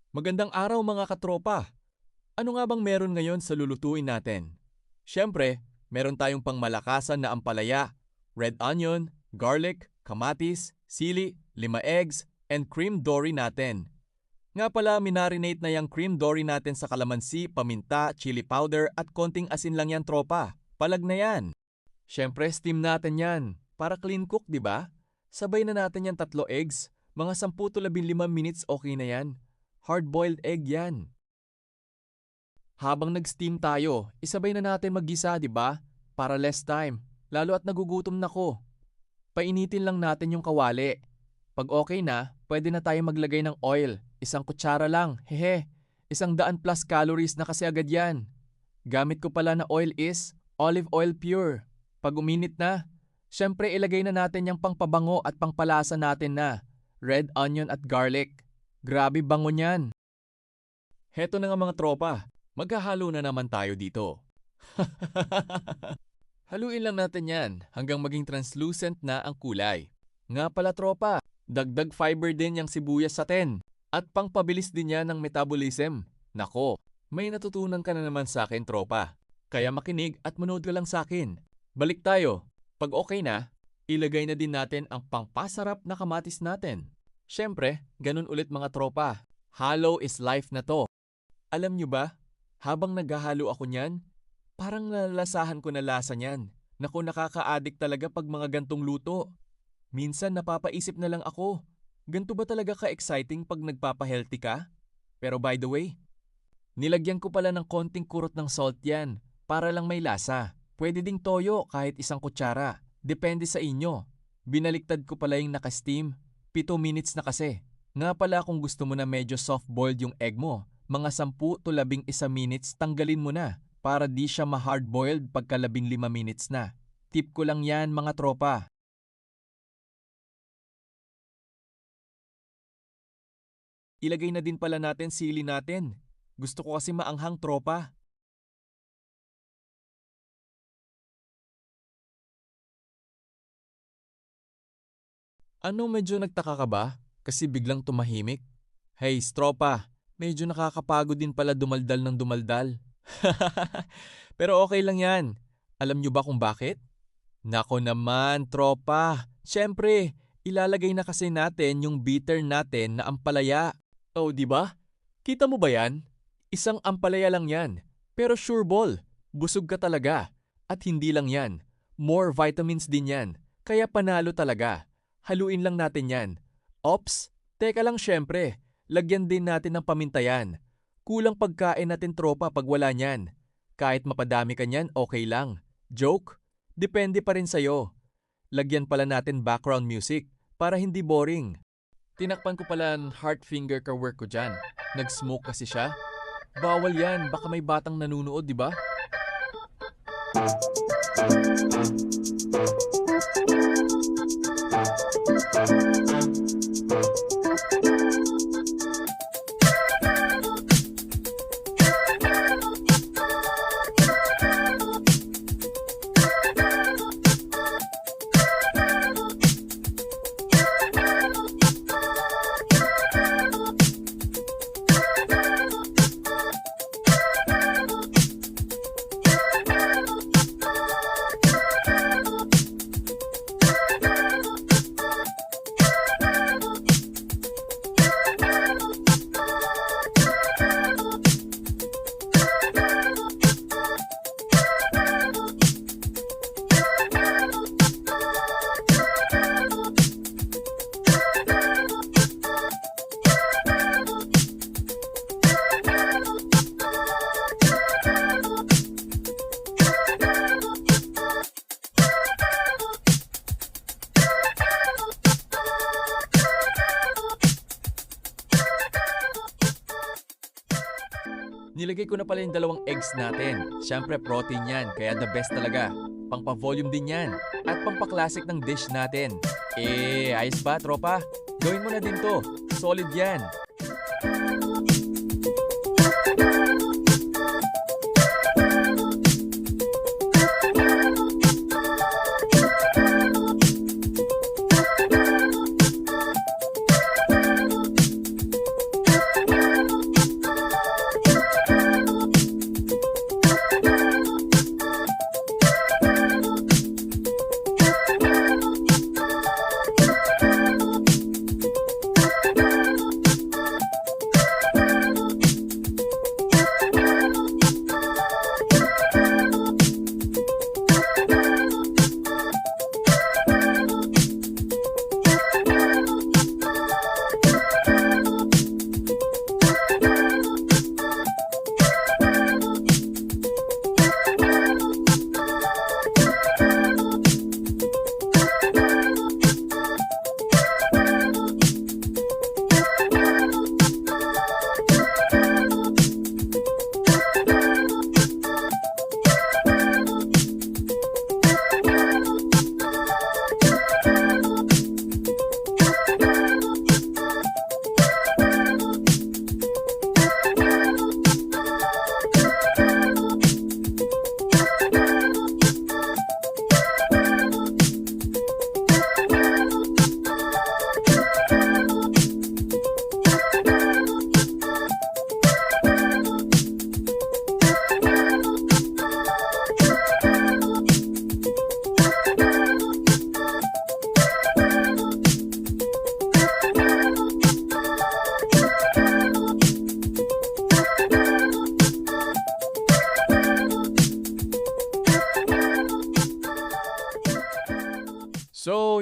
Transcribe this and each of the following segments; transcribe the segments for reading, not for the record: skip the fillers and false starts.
Magandang araw mga katropa! Ano nga bang meron ngayon sa lulutuin natin? Siyempre, meron tayong pangmalakasan na ampalaya, red onion, garlic, kamatis, sili, 5 eggs, and cream dory natin. Nga pala, minarinate na yung cream dory natin sa kalamansi, paminta, chili powder at konting asin lang yan tropa. Palag na yan. Siyempre, steam natin yan. Para clean cook, di ba? Sabay na natin yan 3 eggs. Mga 10 to 15 minutes okay na yan. Hard-boiled egg yan. Habang nag-steam tayo, isabay na natin maggisa, di ba? Para less time. Lalo at nagugutom na ko. Painitin lang natin yung kawali. Pag okay na, pwede na tayo maglagay ng oil. 1 kutsara lang, hehe. 100+ calories na kasi agad yan. Gamit ko pala na oil is olive oil pure. Pag uminit na, syempre ilagay na natin yung pangpabango at pangpalasa natin na red onion at garlic. Grabe bango niyan. Heto na nga mga tropa, maghahalo na naman tayo dito. Haluin lang natin yan hanggang maging translucent na ang kulay. Nga pala tropa, dagdag fiber din yung sibuyas sa tin. At pangpabilis din yan ng metabolism. Nako, may natutunan ka na naman sa akin tropa. Kaya makinig at manood ka lang sa akin. Balik tayo. Pag okay na, ilagay na din natin ang pangpasarap na kamatis natin. Siyempre, ganun ulit mga tropa. Halo is life na to. Alam nyo ba, habang naghahalo ako niyan, parang nalalasahan ko na lasa niyan. Naku, nakaka-addict talaga pag mga gantong luto. Minsan napapaisip na lang ako, ganito ba talaga ka-exciting pag nagpapa-healthy ka? Pero by the way, nilagyan ko pala ng konting kurot ng salt yan para lang may lasa. Pwede ding toyo kahit 1 kutsara. Depende sa inyo. Binaliktad ko pala yung naka-steam. 7 minutes na kasi. Nga pala kung gusto mo na medyo soft-boiled yung egg mo, mga 10 to 11 minutes tanggalin mo na para di siya ma-hard-boiled pagka 15 minutes na. Tip ko lang yan mga tropa. Ilagay na din pala natin sili natin. Gusto ko kasi maanghang tropa. Ano medyo nagtaka ka ba? Kasi biglang tumahimik? Hey, tropa, medyo nakakapagod din pala dumaldal ng dumaldal. Pero okay lang yan. Alam nyo ba kung bakit? Nako naman, tropa. Siyempre, ilalagay na kasi natin yung bitter natin na ampalaya. Oh, di ba? Kita mo ba yan? 1 ampalaya lang yan. Pero sure ball, busog ka talaga. At hindi lang yan. More vitamins din yan. Kaya panalo talaga. Haluin lang natin yan. Ops, teka lang syempre. Lagyan din natin ng paminta yan. Kulang pagkain natin tropa pag wala niyan. Kahit mapadami ka niyan, okay lang. Joke? Depende pa rin sa'yo. Lagyan pala natin background music para hindi boring. Tinakpan ko pala ang heart finger ka-work ko dyan. Nag-smoke kasi siya. Bawal yan, baka may batang nanunood, di ba? Nilagay ko na pala yung 2 eggs natin. Siyempre protein yan, kaya the best talaga. Pangpa-volume din yan. At pangpa-classic ng dish natin. Ayos ba tropa? Gawin mo na din to. Solid yan.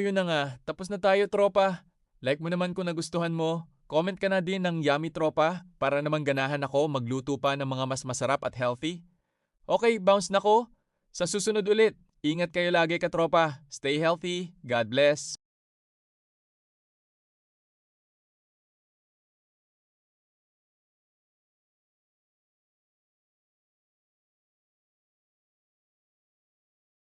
ayun na nga, tapos na tayo tropa. Like mo naman kung nagustuhan mo. Comment ka na din ng yummy tropa para naman ganahan ako magluto pa ng mga mas masarap at healthy. Okay, bounce na ko. Sa susunod ulit, ingat kayo lagi ka tropa. Stay healthy. God bless.